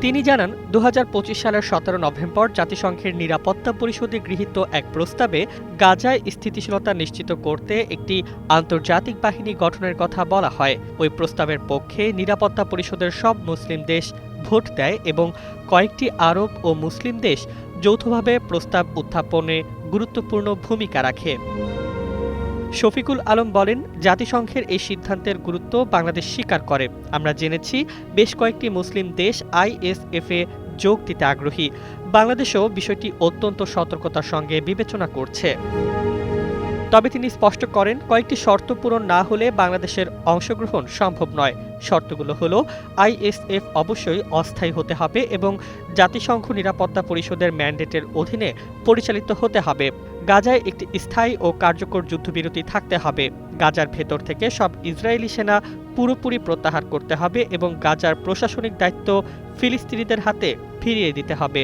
তিনি জানান, ২০২৫ সালের ১৭ নভেম্বর জাতিসংঘের নিরাপত্তা পরিষদে গৃহীত এক প্রস্তাবে গাজায় স্থিতিশীলতা নিশ্চিত করতে একটি আন্তর্জাতিক বাহিনী গঠনের কথা বলা হয়। ওই প্রস্তাবের পক্ষে নিরাপত্তা পরিষদের সব মুসলিম দেশ ভোট দেয় এবং কয়েকটি আরব ও মুসলিম দেশ যৌথভাবে প্রস্তাব উত্থাপনে গুরুত্বপূর্ণ ভূমিকা রাখে। শফিকুল আলম বলেন, জাতিসংঘের এই সিদ্ধান্তের গুরুত্ব বাংলাদেশ স্বীকার করে। আমরা জেনেছি বেশ কয়েকটি মুসলিম দেশ আইএসএফে যোগ দিতে আগ্রহী। বাংলাদেশও বিষয়টি অত্যন্ত সতর্কতার সঙ্গে বিবেচনা করছে। তবে তিনি স্পষ্ট করেন, কয়েকটি শর্ত পূরণ না হলে বাংলাদেশের অংশগ্রহণ সম্ভব নয়। শর্তগুলো হলো, আইএসএফ অবশ্যই অস্থায়ী হতে হবে এবং জাতিসংঘ নিরাপত্তা পরিষদের ম্যান্ডেটের অধীনে পরিচালিত হতে হবে। গাজায় একটি স্থায়ী ও কার্যকর যুদ্ধবিরতি থাকতে হবে। গাজার ভেতর থেকে সব ইসরায়েলি সেনা পুরোপুরি প্রত্যাহার করতে হবে এবং গাজার প্রশাসনিক দায়িত্ব ফিলিস্তিনিদের হাতে ফিরিয়ে দিতে হবে।